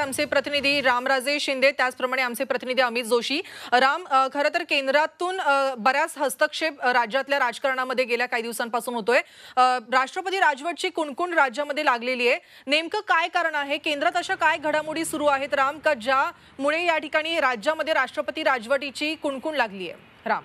आमचे प्रतिनिधी रामराजे शिंदे, त्याचप्रमाणे आमचे प्रतिनिधी अमित जोशी। राम, खरं तर केंद्रातून बऱ्याच हस्तक्षेप राज्यातल्या राजकारणामध्ये गेल्या काही दिवसांपासून होतोय। राष्ट्रपती राजवटची कुणकुण राज्यामध्ये लागलेली आहे। नेमकं काय कारण आहे? केंद्रात अशा काय घडामोडी सुरू आहेत राम, का ज्यामुळे या ठिकाणी राज्यामध्ये राष्ट्रपती राजवटीची कुणकुण लागली आहे? राम,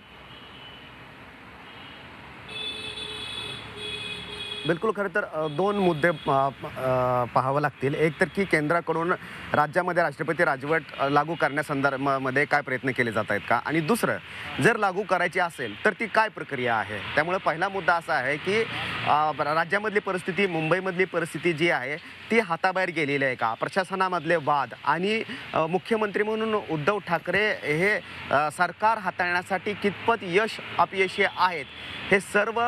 बिलकुल, खरं तर दोन मुद्दे पाहावे लागतील। एक तर की केंद्राकडून राज्यामध्ये राष्ट्रपती राजवट लागू करण्यासंदर्भामध्ये काय प्रयत्न केले जात आहेत का, आणि दुसरं, जर लागू करायची असेल तर ती काय प्रक्रिया आहे। त्यामुळे पहिला मुद्दा असा आहे की राज्यामधली परिस्थिती, मुंबईमधली परिस्थिती जी आहे ती हाताबाहेर गेलेली आहे का, प्रशासनामधले वाद आणि मुख्यमंत्री म्हणून उद्धव ठाकरे हे सरकार हाताळण्यासाठी कितपत यश अपयशी आहेत, हे सर्व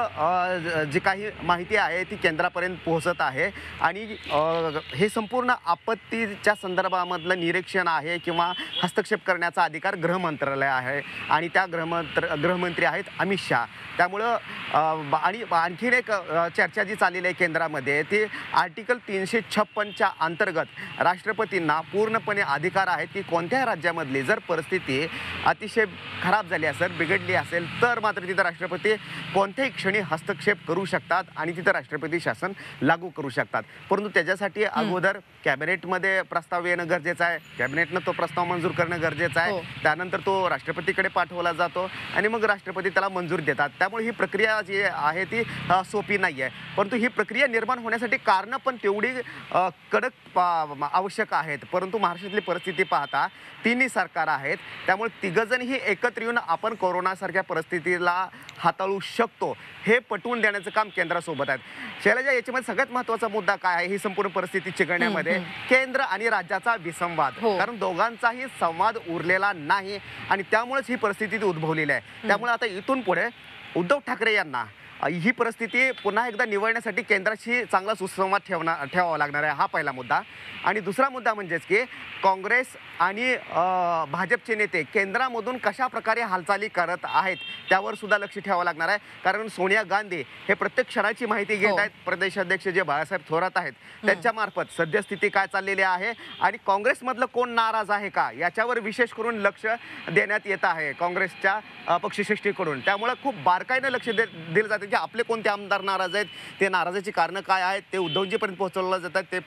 जी काही माहिती आहे ती केंद्रापर्यंत पोहोचत आहे। आणि हे संपूर्ण आपत्तीच्या संदर्भामधलं निरीक्षण आहे किंवा हस्तक्षेप करण्याचा अधिकार गृह मंत्रालय आहे, आणि त्या गृहमंत्री आहेत अमित शाह। त्यामुळं आणि आणखीन एक चर्चा जी चाललेली आहे केंद्रामध्ये, ती आर्टिकल 356च्या अंतर्गत राष्ट्रपतींना पूर्णपणे अधिकार आहेत की कोणत्याही राज्यामधली जर परिस्थिती अतिशय खराब झाली असेल, बिघडली असेल, तर मात्र तिथं राष्ट्रपती कोणत्याही क्षणी हस्तक्षेप करू शकतात आणि तिथं राष्ट्रपती शासन लागू करू शकतात। परंतु त्याच्यासाठी अगोदर कॅबिनेटमध्ये प्रस्ताव येणं गरजेचं आहे, कॅबिनेटनं तो प्रस्ताव मंजूर करणं गरजेचं आहे, त्यानंतर तो राष्ट्रपतीकडे पाठवला जातो आणि मग राष्ट्रपती त्याला मंजूर देतात। त्यामुळे ही प्रक्रिया जी आहे ती सोपी नाही आहे, परंतु ही प्रक्रिया निर्माण होण्यासाठी कारणं पण तेवढी कडक आवश्यक आहेत। परंतु महाराष्ट्रातली परिस्थिती पाहता तिन्ही सरकार आहेत, त्यामुळे तिघजणही एकत्र येऊन आपण कोरोनासारख्या परिस्थितीला हाताळू शकतो हे पटवून देण्याचं काम केंद्रासोबत आहे। शैलजा, याच्यामध्ये सगळ्यात महत्त्वाचा मुद्दा काय आहे ही संपूर्ण परिस्थिती चिघळण्यामध्ये? केंद्र आणि राज्याचा विसंवाद, कारण दोघांचाही संवाद उरलेला नाही आणि त्यामुळेच ही परिस्थिती उद्भवलेली आहे। त्यामुळे आता इथून पुढे उद्धव ठाकरे यांना ही परिस्थिती पुन्हा एकदा निवळण्यासाठी केंद्राशी चांगला सुसंवाद ठेवावा लागणार आहे, हा पहिला मुद्दा। आणि दुसरा मुद्दा म्हणजेच की काँग्रेस आणि भाजपचे नेते केंद्रामधून कशा प्रकारे हालचाली करत आहेत त्यावर सुद्धा लक्ष ठेवावं लागणार आहे, कारण सोनिया गांधी हे प्रत्येक क्षणाची माहिती घेत आहेत। प्रदेशाध्यक्ष जे बाळासाहेब थोरात आहेत त्यांच्या मार्फत सद्यस्थिती काय चाललेली आहे आणि काँग्रेसमधलं कोण नाराज आहे का याच्यावर विशेष करून लक्ष देण्यात येत आहे काँग्रेसच्या पक्षश्रेष्ठीकडून। त्यामुळे खूप बारकाईने लक्ष दिलं जातं की आपले कोणते आमदार नाराज आहेत, ते नाराजीची कारणं काय आहेत, ते उद्धवजीपर्यंत पोहोचवलं जातात, ते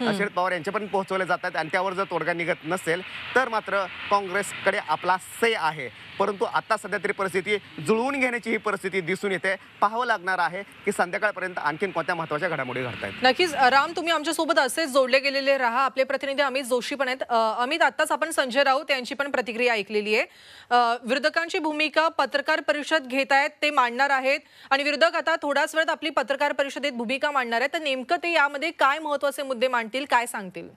शरद पवार यांच्यापर्यंत पोहोचवले जातात, आणि त्यावर जर तोडगा निघत नसेल तर मात्र काँग्रेसकडे आपला सै आहे। परंतु आता सध्या तरी परिस्थिती जुळवून घेण्याची ही परिस्थिती दिसून येते। पाहावं लागणार आहे की संध्याकाळपर्यंत आणखीन कोणत्या महत्त्वाच्या घडामोडी घडतायत। नक्कीच राम, तुम्ही आमच्यासोबत असेच जोडले गेलेले राहा। आपले प्रतिनिधी अमित जोशी पण आहेत। अमित, आत्ताच आपण संजय राऊत यांची पण प्रतिक्रिया ऐकलेली आहे। विरोधकांची भूमिका पत्रकार परिषद घेत आहेत, ते मांडणार आहेत, आणि विरोधक आता थोड्याच वेळात आपली पत्रकार परिषदेत भूमिका मांडणार आहेत, तर नेमकं ते यामध्ये काय महत्त्वाचे मुद्दे मांडतील, काय सांगतील?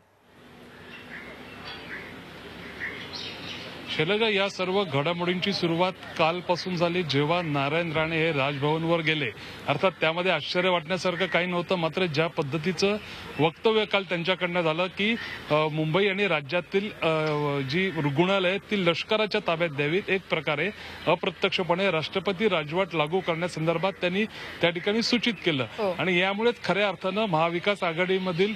शैलजा, या सर्व घडामोडींची सुरुवात कालपासून झाली, जेव्हा नारायण राणे हे राजभवनवर गेले। अर्थात त्यामध्ये आश्चर्य वाटण्यासारखं काही नव्हतं, मात्र ज्या पद्धतीचं वक्तव्य काल त्यांच्याकडनं झालं की मुंबई आणि राज्यातील जी रुग्णालय ती लष्कराच्या ताब्यात द्यावीत, एक प्रकारे अप्रत्यक्षपणे राष्ट्रपती राजवट लागू करण्यासंदर्भात त्यांनी त्या ठिकाणी सूचित केलं। आणि यामुळेच खऱ्या अर्थानं महाविकास आघाडीमधील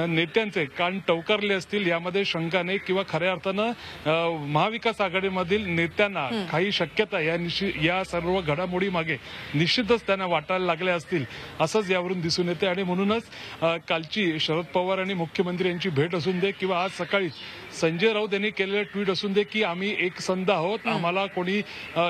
नेत्यांचे कान टवकारले असतील यामध्ये शंका नाही, किंवा खऱ्या अर्थानं महाविकास आघाडीमधील नेत्यांना काही शक्यता या सर्व घडामोडी मागे निश्चितच त्यांना वाटायला लागल्या असतील, असंच यावरून दिसून येते। आणि म्हणूनच कालची शरद पवार आणि मुख्यमंत्री यांची भेट असून दे, किंवा आज सकाळी संजय राऊत यांनी केलेलं ट्विट असून दे की आम्ही एकसंध आहोत, आम्हाला कोणी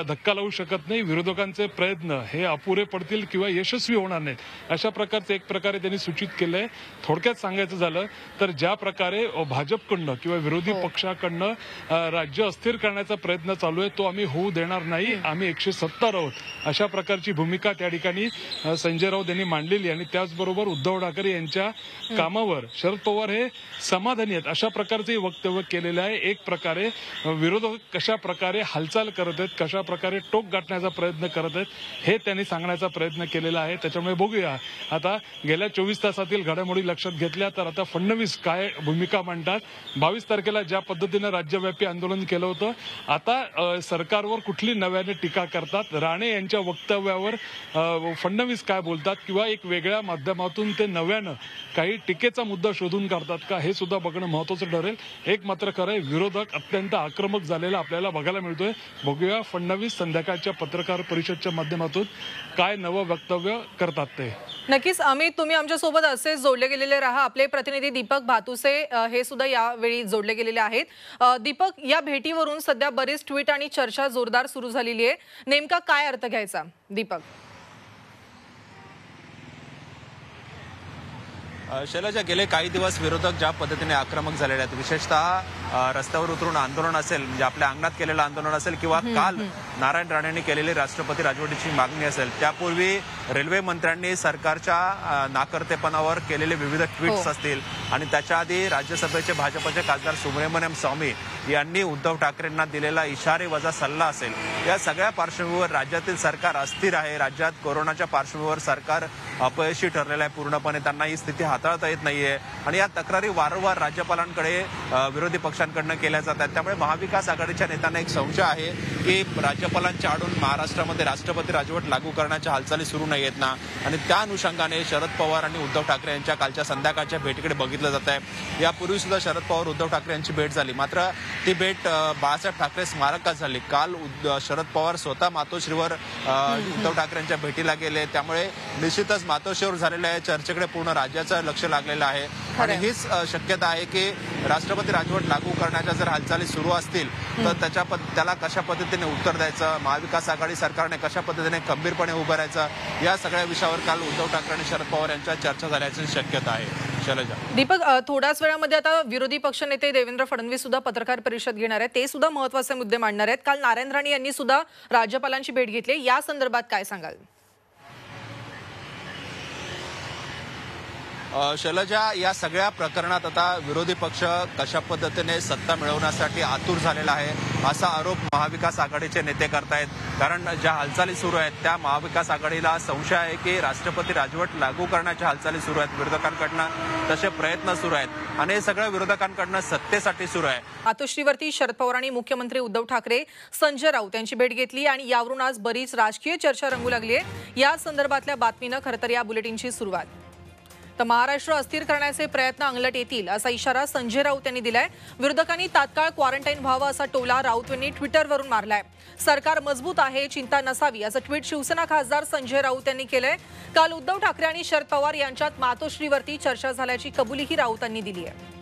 धक्का लावू शकत नाही, विरोधकांचे प्रयत्न हे अपुरे पडतील किंवा यशस्वी होणार नाहीत, अशा प्रकारचे एक प्रकारे त्यांनी सूचित केलंय। थोडक्यात सांगायचं झालं तर ज्या प्रकारे भाजपकडनं किंवा विरोधी पक्षाकडनं राज्य अस्थिर करण्याचा प्रयत्न चालू आहे तो आम्ही होऊ देणार नाही, आम्ही 170 आहोत, अशा प्रकारची भूमिका त्या ठिकाणी संजय राऊत यांनी मांडलेली। आणि त्याचबरोबर उद्धव ठाकरे यांच्या कामावर शरद पवार हे समाधानी आहेत, अशा प्रकारचे वक्तव्य केलेलं आहे। एक प्रकारे विरोधक कशा प्रकारे हालचाल करत आहेत, कशा प्रकारे टोक गाठण्याचा प्रयत्न करत आहेत, हे त्यांनी सांगण्याचा प्रयत्न केलेला आहे। त्याच्यामुळे बघूया आता गेल्या 24 तासातील घडामोडी लक्षात घेतल्या तर आता फडणवीस काय भूमिका मांडतात। 22 तारखेला ज्या पद्धतीने राज्यव्यापी आंदोलन केलं होतं. आता सरकारवर कुठली नव्याने टीका करतात, राणे यांच्या वक्तव्यावर फडणवीस काय बोलतात किंवा एक वेगळ्या माध्यमातून ते नव्यानं काही टीकेचा मुद्दा शोधून काढतात का, हे सुद्धा बघणं महत्त्वाचं ठरेल. एक मात्र खरं आहे, विरोधक अत्यंत आक्रमक झालेला आपल्याला बघायला मिळतोय. बघूया फडणवीस संध्याकाळच्या पत्रकार परिषदेच्या माध्यमातून काय नवं वक्तव्य करतात ते. नक्कीच अमित, तुम्ही आमच्यासोबत असेच जोडले गेलेले राहा. आपले प्रतिनिधी दीपक भातुसे हे सुद्धा यावेळी जोडले गेलेले आहेत. दीपक, या भेटीवरून सध्या बरीच ट्विट आणि चर्चा जोरदार सुरू झालेली आहे. नेमका काय अर्थ घ्यायचा दीपक? शैलजा, गेले काही दिवस विरोधक ज्या पद्धतीने आक्रमक झालेले आहेत, विशेषतः रस्त्यावर उतरून आंदोलन असेल, म्हणजे आपल्या अंगणात केलेलं आंदोलन असेल किंवा काल नारायण राणेंनी केलेली राष्ट्रपती राजवटीची मागणी असेल, त्यापूर्वी रेल्वे मंत्र्यांनी सरकारच्या नाकर्तेपणावर केलेले विविध ट्विट्स असतील आणि त्याच्या आधी राज्यसभेचे भाजपचे खासदार सुब्रमण्यम स्वामी यांनी उद्धव ठाकरेंना दिलेला इशारे वजा सल्ला असेल, या सगळ्या पार्श्वभूमीवर राज्यातील सरकार अस्थिर आहे. राज्यात कोरोनाच्या पार्श्वभूमीवर सरकार अपयशी ठरलेलं आहे पूर्णपणे. त्यांना ही स्थिती हाताळता येत नाहीये आणि या तक्रारी वारंवार राज्यपालांकडे विरोधी पक्षांकडनं केल्या जातात. त्यामुळे महाविकास आघाडीच्या नेत्यांना एक संशय आहे की राज्यपालांच्या आडून महाराष्ट्रामध्ये राष्ट्रपती राजवट लागू करण्याच्या हालचाली सुरू नाही आहेत ना, आणि त्या अनुषंगाने शरद पवार आणि उद्धव ठाकरे यांच्या कालच्या संध्याकाळच्या भेटीकडे बघितलं जात आहे. यापूर्वी सुद्धा शरद पवार उद्धव ठाकरे यांची भेट झाली, मात्र ती भेट बाळासाहेब ठाकरे स्मारकात झाली. काल शरद पवार स्वतः मातोश्रीवर उद्धव ठाकरेंच्या भेटीला गेले. त्यामुळे निश्चितच मातोश्रीवर झालेल्या या चर्चेकडे पूर्ण राज्याचं लक्ष लागलेलं आहे आणि हीच शक्यता आहे की राष्ट्रपती राजवट लागू करण्याच्या जर हालचाली सुरू असतील तर त्याला कशा पद्धतीने उत्तर द्यायचं, महाविकास आघाडी सरकारने कशा पद्धतीने खंबीरपणे उभं राहायचं, या सगळ्या विषयावर काल उद्धव ठाकरे आणि शरद पवार यांच्या चर्चा झाल्याची शक्यता आहे. शैलजा, दीपक, थोड्याच वेळामध्ये आता विरोधी पक्षनेते देवेंद्र फडणवीस सुद्धा पत्रकार परिषद घेणार आहेत. ते सुद्धा महत्त्वाचे मुद्दे मांडणार आहेत. काल नारायण राणे यांनी सुद्धा राज्यपालांची भेट घेतली. या संदर्भात काय सांगाल? शैलजा, या सगळ्या प्रकरणात आता विरोधी पक्ष कशा पद्धतीने सत्ता मिळवण्यासाठी आतुर झालेला आहे असा आरोप महाविकास आघाडीचे नेते करतायत. कारण ज्या हालचाली सुरू आहेत त्या महाविकास आघाडीला संशय आहे की राष्ट्रपती राजवट लागू करण्याच्या हालचाली सुरू आहेत. विरोधकांकडनं तसे प्रयत्न सुरू आहेत आणि हे सगळं विरोधकांकडनं सत्तेसाठी सुरू आहे. मातोश्रीवरती शरद पवार आणि मुख्यमंत्री उद्धव ठाकरे, संजय राऊत यांची भेट घेतली आणि यावरून आज बरीच राजकीय चर्चा रंगू लागली आहे. या संदर्भातल्या बातमीनं खरं तर या बुलेटिनची सुरुवात. तर महाराष्ट्र अस्थिर करण्याचे प्रयत्न अंगलट येतील असा इशारा संजय राऊत यांनी दिलाय. विरोधकांनी तात्काळ क्वारंटाईन व्हावं असा टोला राऊत यांनी ट्विटरवरून मारलाय. सरकार मजबूत आहे, चिंता नसावी असं ट्विट शिवसेना खासदार संजय राऊत यांनी केलंय. काल उद्धव ठाकरे आणि शरद पवार यांच्यात मातोश्रीवरती चर्चा झाल्याची कबुलीही राऊतांनी दिली आहे.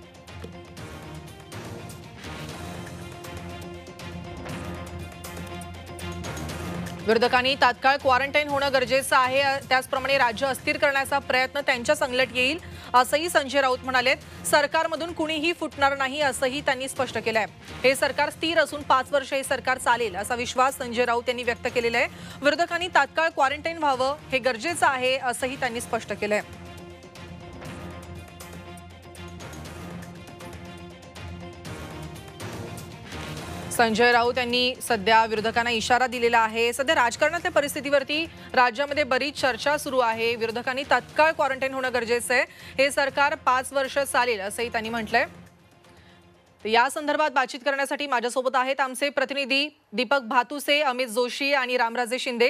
विरोधकांनी तात्काळ क्वारंटाईन होणं गरजेचं आहे, त्याचप्रमाणे राज्य अस्थिर करण्याचा प्रयत्न त्यांच्या संगलट येईल असंही संजय राऊत म्हणालेत. सरकारमधून कुणीही फुटणार नाही असंही त्यांनी स्पष्ट केलंय. हे सरकार स्थिर असून 5 वर्ष हे सरकार चालेल असा विश्वास संजय राऊत यांनी व्यक्त केलेला आहे. विरोधकांनी तात्काळ क्वारंटाईन व्हावं हे गरजेचं आहे असंही त्यांनी स्पष्ट केलंय. संजय राऊत यांनी सध्या विरोधकांना इशारा दिलेला आहे. सध्या राजकारणातल्या परिस्थितीवरती राज्यामध्ये बरीच चर्चा सुरू आहे. विरोधकांनी तात्काळ क्वारंटाईन होणं गरजेचं आहे. हे सरकार 5 वर्ष चालेल असंही त्यांनी म्हटलंय. या संदर्भात बातचीत करण्यासाठी माझ्यासोबत आहेत आमचे प्रतिनिधी दीपक भातुसे, अमित जोशी आणि रामराजे शिंदे.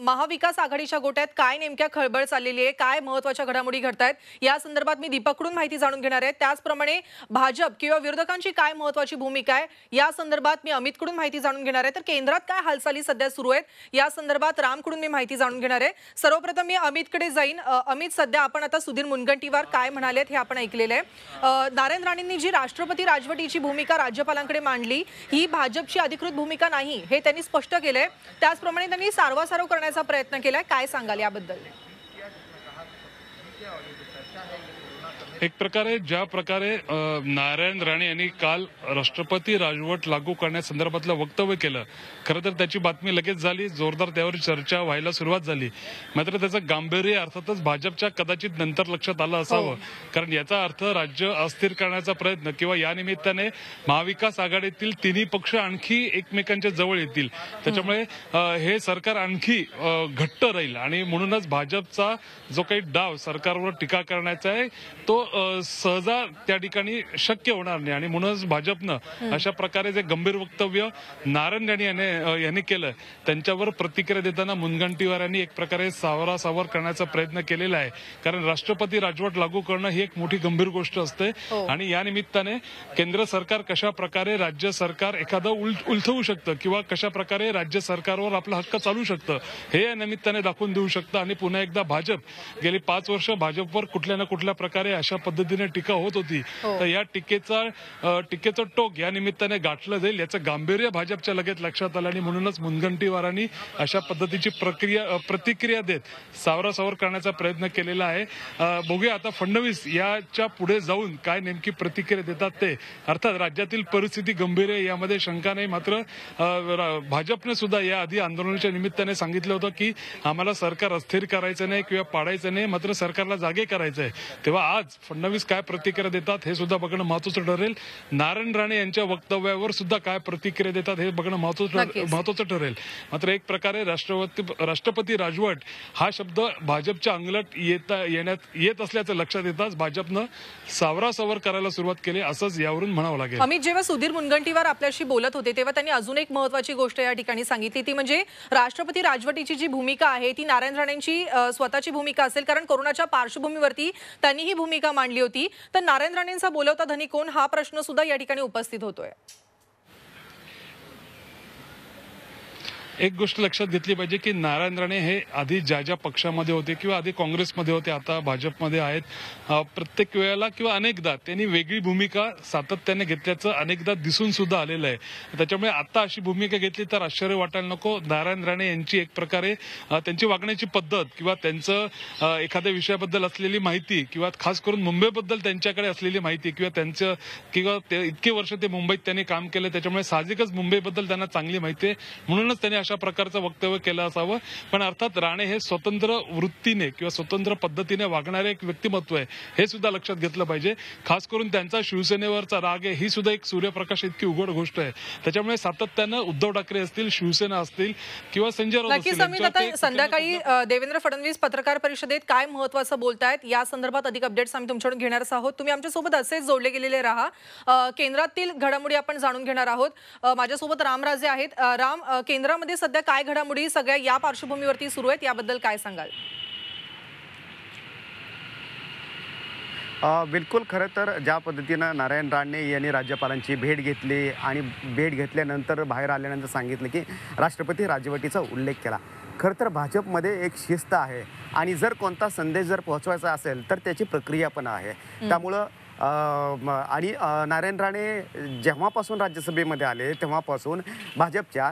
महाविकास आघाडीच्या गोट्यात काय नेमक्या खळबळ चाललेली आहे, काय महत्त्वाच्या घडामोडी घडतायत, या संदर्भात मी दीपककडून माहिती जाणून घेणार आहे. त्याचप्रमाणे भाजप किंवा विरोधकांची काय महत्त्वाची भूमिका आहे या संदर्भात मी अमितकडून माहिती जाणून घेणार आहे. तर केंद्रात काय हालचाली सध्या सुरू आहेत या संदर्भात रामकडून मी माहिती जाणून घेणार आहे. सर्वप्रथम मी अमितकडे जाईन. अमित, सध्या आपण आता सुधीर मुनगंटीवार काय म्हणालेत हे आपण ऐकलेलं आहे. नारायण राणेंनी जी राष्ट्रपती राजवटीची भूमिका राज्यपालांकडे मांडली ही भाजपची अधिकृत भूमिका नाही हे त्यांनी स्पष्ट केलंय. त्याचप्रमाणे त्यांनी सारवासारव करण्याचा प्रयत्न केलाय. काय सांगाल याबद्दल? एक प्रकारे ज्या प्रकारे नारायण राणे यांनी काल राष्ट्रपती राजवट लागू करण्यासंदर्भातलं वक्तव्य केलं, खरं तर त्याची बातमी लगेच झाली, जोरदार त्यावर चर्चा व्हायला सुरुवात झाली. मात्र त्याचं गांभीर्य अर्थातच भाजपच्या कदाचित नंतर लक्षात आलं असावं. कारण याचा अर्थ राज्य अस्थिर करण्याचा प्रयत्न किंवा या निमित्ताने महाविकास आघाडीतील तिन्ही पक्ष आणखी एकमेकांच्या जवळ येतील. त्याच्यामुळे हे सरकार आणखी घट्ट राहील आणि म्हणूनच भाजपचा जो काही डाव सरकारवर टीका करण्याचा आहे तो सहजा त्या ठिकाणी शक्य होणार नाही आणि म्हणूनच भाजपनं अशा प्रकारे जे गंभीर वक्तव्य नारायण राणे यांनी केलं त्यांच्यावर प्रतिक्रिया देताना मुनगंटीवार यांनी एक प्रकारे सावरासावर करण्याचा प्रयत्न केलेला आहे. कारण राष्ट्रपती राजवट लागू करणं ही एक मोठी गंभीर गोष्ट असते आणि या निमित्ताने केंद्र सरकार कशा प्रकारे राज्य सरकार एखादं उलथवू शकतं किंवा कशा प्रकारे राज्य सरकारवर आपला हक्क चालू शकतं हे या निमित्ताने दाखवून देऊ शकतं. आणि पुन्हा एकदा भाजप गेली 5 वर्ष भाजपवर कुठल्या ना कुठल्या प्रकारे अशा पद्धतीने टीका होत होती तर या टीकेचं टोक या निमित्ताने गाठलं जाईल याचं गांभीर्य भाजपच्या लगेच लक्षात आलं आणि म्हणूनच मुनगंटीवारांनी अशा पद्धतीची प्रतिक्रिया देत सावरासावर करण्याचा प्रयत्न केलेला आहे. बघूया आता फडणवीस याच्या पुढे जाऊन काय नेमकी प्रतिक्रिया देतात ते. अर्थात राज्यातील परिस्थिती गंभीर आहे यामध्ये शंका नाही. मात्र भाजपने सुद्धा या आधी आंदोलनाच्या निमित्ताने सांगितलं होतं की आम्हाला सरकार अस्थिर करायचं नाही किंवा पाडायचं नाही मात्र सरकारला जागे करायचं आहे. तेव्हा आज फडणवीस काय प्रतिक्रिया देतात हे सुद्धा बघणं महत्वाचं ठरेल. नारायण राणे यांच्या वक्तव्यावर सुद्धा काय प्रतिक्रिया देतात हे बघणं महत्वाचं ठरेल. मात्र एक प्रकारे राष्ट्रपती राजवट हा शब्द भाजपच्या अंगलट येत असल्याचं लक्षात येताच भाजपनं सावरासावर करायला सुरुवात केली असंच यावरून म्हणावं लागेल. अमित, जेव्हा सुधीर मुनगंटीवार आपल्याशी बोलत होते तेव्हा त्यांनी अजून एक महत्वाची गोष्ट या ठिकाणी सांगितली ती म्हणजे राष्ट्रपती राजवटीची जी भूमिका आहे ती नारायण राणेंची स्वतःची भूमिका असेल कारण कोरोनाच्या पार्श्वभूमीवरती त्यांनी ही भूमिका मांडली होती. तर नारायण राणेंचा बोलवता धनी कोण हा प्रश्न सुद्धा या ठिकाणी उपस्थित होतोय. एक गोष्ट लक्षात घेतली पाहिजे की नारायण राणे हे आधी ज्या पक्षामध्ये होते किंवा आधी काँग्रेसमध्ये होते आता भाजपमध्ये आहेत. प्रत्येक वेळेला किंवा अनेकदा त्यांनी वेगळी भूमिका सातत्याने घेतल्याचं अनेकदा दिसून सुद्धा आलेलं आहे. त्याच्यामुळे आता अशी भूमिका घेतली तर आश्चर्य वाटायला नको. नारायण राणे यांची एक प्रकारे त्यांची वागण्याची पद्धत किंवा त्यांचं एखाद्या विषयाबद्दल असलेली माहिती किंवा खास करून मुंबईबद्दल त्यांच्याकडे असलेली माहिती किंवा इतके वर्ष ते मुंबईत त्यांनी काम केलं त्याच्यामुळे साहजिकच मुंबईबद्दल त्यांना चांगली माहिती आहे म्हणूनच त्यांनी अशा प्रकारचं वक्तव्य केलं असावं. पण अर्थात राणे हे स्वतंत्र वृत्तीने किंवा स्वतंत्र पद्धतीने वागणारे एक व्यक्तिमत्व आहे हे सुद्धा लक्षात घेतलं पाहिजे. खास करून त्यांचा शिवसेनेवरचा राग आहे ही सुद्धा एक सूर्यप्रकाश इतकी उघड गोष्ट आहे. त्याच्यामुळे सातत्यानं उद्धव ठाकरे असतील शिवसेना असतील किंवा संजय राऊत असतील संध्याकाळी देवेंद्र फडणवीस पत्रकार परिषदेत काय महत्वाचं बोलतायत या संदर्भात अधिक अपडेट्स आम्ही तुमच्याकडून घेणारच आहोत. तुम्ही आमच्यासोबत असेच जोडले गेलेले राहा. केंद्रातील घडामोडी आपण जाणून घेणार आहोत. माझ्यासोबत रामराजे आहेत. राम, केंद्रामध्ये सध्या काय घडामोडी सगळ्या या पार्श्वभूमीवरती सुरू आहेत याबद्दल काय सांगाल? बिलकुल. खरं तर ज्या पद्धतीनं नारायण राणे यांनी राज्यपालांची भेट घेतली आणि भेट घेतल्यानंतर बाहेर आल्यानंतर सांगितलं की राष्ट्रपती राजवटीचा उल्लेख केला. खरं तर भाजपमध्ये एक शिस्त आहे आणि जर कोणता संदेश जर पोहोचवायचा असेल तर त्याची प्रक्रिया पण आहे. त्यामुळं आणि नारायण राणे जेव्हापासून राज्यसभेमध्ये आले तेव्हापासून भाजपच्या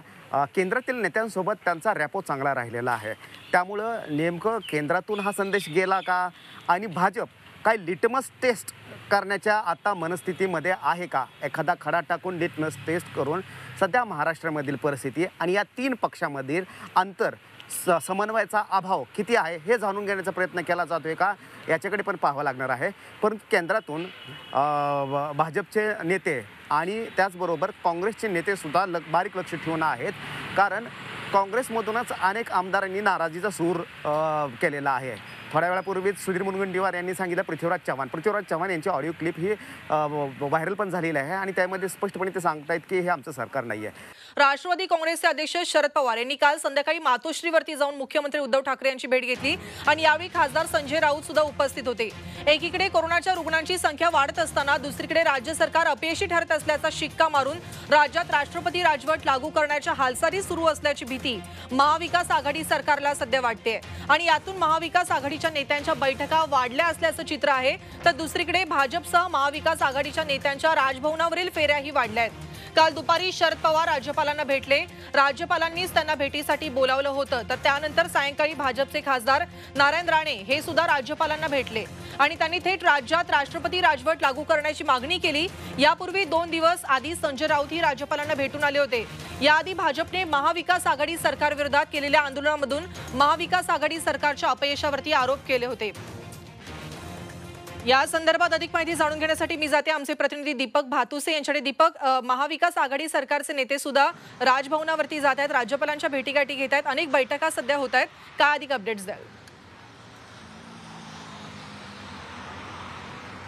केंद्रातील नेत्यांसोबत त्यांचा रॅपो चांगला राहिलेला आहे. त्यामुळं नेमकं केंद्रातून हा संदेश गेला का आणि भाजप काय लिटमस टेस्ट करण्याच्या आता मनस्थितीमध्ये आहे का? एखादा खडा टाकून लिटमस टेस्ट करून सध्या महाराष्ट्रामधील परिस्थिती आणि या 3 पक्षामधील अंतर समन्वयाचा अभाव किती आहे हे जाणून घेण्याचा प्रयत्न केला जातोय का याच्याकडे पण पाहावं लागणार आहे. परंतु केंद्रातून भाजपचे नेते आणि त्याचबरोबर काँग्रेसचे नेते सुद्धा बारीक लक्ष ठेवून आहेत. कारण काँग्रेसमधूनच अनेक आमदारांनी नाराजीचा सूर केलेला आहे. थोड्या वेळापूर्वीच सुधीर मुनगंटीवार यांनी सांगितलं पृथ्वीराज चव्हाण यांची ऑडिओ क्लिप ही व्हायरल पण झालेली आहे आणि त्यामध्ये स्पष्टपणे ते सांगतायत की हे आमचं सरकार नाहीये. राष्ट्रवादी काँग्रेसचे अध्यक्ष शरद पवार यांनी काल संध्याकाळी मातोश्रीवरती जाऊन मुख्यमंत्री उद्धव ठाकरे यांची भेट घेतली आणि यावेळी खासदार संजय राऊत सुद्धा उपस्थित होते. एकीकडे कोरोनाच्या रुग्णांची संख्या वाढत असताना दुसरीकडे राज्य सरकार अपयशी ठरत असल्याचा शिक्का मारून राज्यात राष्ट्रपती राजवट लागू करण्याच्या हालचाली सुरू असल्याची भीती महाविकास आघाडी सरकारला सध्या वाटते आणि यातून महाविकास आघाडीच्या नेत्यांच्या बैठका वाढल्या असल्याचं चित्र आहे. तर दुसरीकडे भाजपसह महाविकास आघाडीच्या नेत्यांच्या राजभवनावरील फेऱ्याही वाढल्या आहेत. काल दुपारी शरद पवार राज्यपालांना भेटले. राज्यपालांनीच त्यांना भेटीसाठी बोलावलं होतं. तर त्यानंतर सायंकाळी भाजपचे खासदार नारायण राणे हे सुद्धा राज्यपालांना भेटले आणि त्यांनी थेट राज्यात राष्ट्रपती राजवट लागू करण्याची मागणी केली. यापूर्वी 2 दिवस आधी संजय राऊत ही राज्यपालांना भेटून आले होते. याआधी भाजपने महाविकास आघाडी सरकारविरोधात केलेल्या आंदोलनामधून महाविकास आघाडी सरकारच्या अपयशावरती आरोप केले होते. या संदर्भात अधिक माहिती जाणून घेण्यासाठी मी जाते आमचे प्रतिनिधी दीपक भातुसे यांच्याकडे. दीपक, महाविकास आघाडी सरकारचे नेते सुद्धा राजभवनावरती जात आहेत, राज्यपालांच्या भेटीगाठी घेत आहेत, अनेक बैठका सध्या होत आहेत. काय अधिक अपडेट्स द्याल?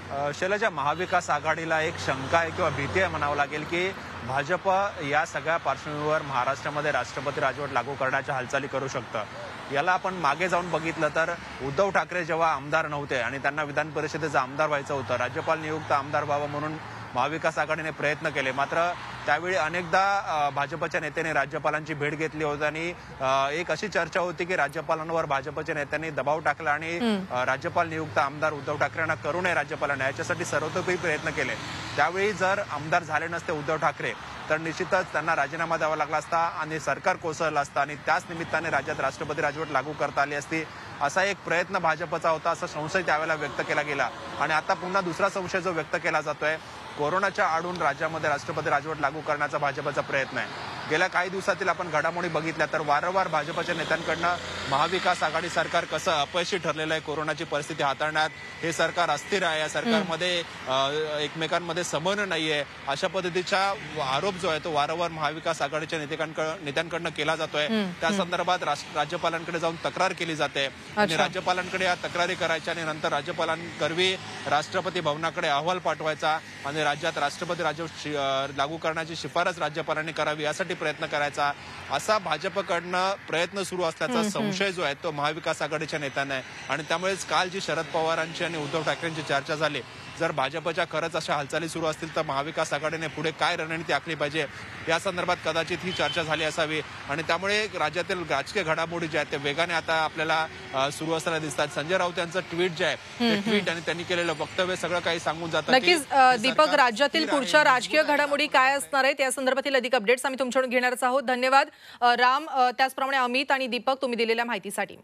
शैलजा, महाविकास आघाडीला एक शंका आहे किंवा भीती आहे म्हणावं लागेल की भाजप या सगळ्या पार्श्वभूमीवर महाराष्ट्रामध्ये राष्ट्रपती राजवट लागू करण्याच्या हालचाली करू शकतं। याला आपण मागे जाऊन बघितलं तर उद्धव ठाकरे जेव्हा आमदार नव्हते आणि त्यांना विधान परिषदेचा आमदार व्हायचं होतं, राज्यपाल नियुक्त आमदार व्हावं म्हणून महाविकास आघाडीने प्रयत्न केले, मात्र त्यावेळी अनेकदा भाजपच्या नेत्यांनी राज्यपालांची भेट घेतली होती आणि एक अशी चर्चा होती की राज्यपालांवर भाजपच्या नेत्यांनी दबाव टाकला आणि राज्यपाल नियुक्त आमदार उद्धव ठाकरेंना करू नये राज्यपालांना, याच्यासाठी सर्वतोपरी प्रयत्न केले। त्यावेळी जर आमदार झाले नसते उद्धव ठाकरे तर निश्चितच त्यांना राजीनामा द्यावा लागला असता आणि सरकार कोसळलं असतं आणि त्याच निमित्ताने राज्यात राष्ट्रपती राजवट लागू करता आली असती, असा एक प्रयत्न भाजपचा होता, असा संशय त्यावेळेला व्यक्त केला गेला। आणि आता पुन्हा दुसरा संशय जो व्यक्त केला जातोय, कोरोनाच्या आडून राज्यामध्ये राष्ट्रपती राजवट लागू करण्याचा भाजपचा प्रयत्न आहे। गेल्या काही दिवसातील आपण घडामोडी बघितल्या तर वारंवार भाजपच्या नेत्यांकडनं महाविकास आघाडी सरकार कसं अपयशी ठरलेलं आहे कोरोनाची परिस्थिती हाताळण्यात, हे सरकार अस्थिर आहे, या सरकारमध्ये एकमेकांमध्ये समन्वय नाहीये, अशा पद्धतीचा आरोप जो आहे तो वारंवार महाविकास आघाडीच्या नेत्यांकडनं केला जातोय। त्या संदर्भात राज्यपालांकडे जाऊन तक्रार केली जाते आणि राज्यपालांकडे या तक्रारी करायच्या आणि नंतर राज्यपालांकरवी राष्ट्रपती भवनाकडे अहवाल पाठवायचा आणि राज्यात राष्ट्रपती राजवट लागू करण्याची शिफारस राज्यपालांनी करावी यासाठी प्रयत्न करायचा, असा भाजपकडनं प्रयत्न सुरू असल्याचा संशय जो आहे तो महाविकास आघाडीच्या नेत्यांना आहे। आणि त्यामुळेच काल जी शरद पवारांची आणि उद्धव ठाकरेंची चर्चा झाली, जर भाजपच्या खरंच अशा हालचाली सुरू असतील तर महाविकास आघाडीने पुढे काय रणनीती आखली पाहिजे या संदर्भात कदाचित ही चर्चा झाली असावी। आणि त्यामुळे राज्यातील राजकीय घडामोडी ज्या आहेत ते वेगाने आता आपल्याला सुरू असताना दिसतात। संजय राऊत यांचं ट्विट जे आहे ते ट्विट आणि त्यांनी केलेलं वक्तव्य सगळं काही सांगून जातं। नक्कीच दीपक, राज्यातील पुढच्या राजकीय घडामोडी काय असणार आहेत या संदर्भातील अधिक अपडेट्स आम्ही तुमच्याकडून घेणारच आहोत। धन्यवाद राम, त्याचप्रमाणे अमित आणि दीपक, तुम्ही दिलेल्या माहितीसाठी।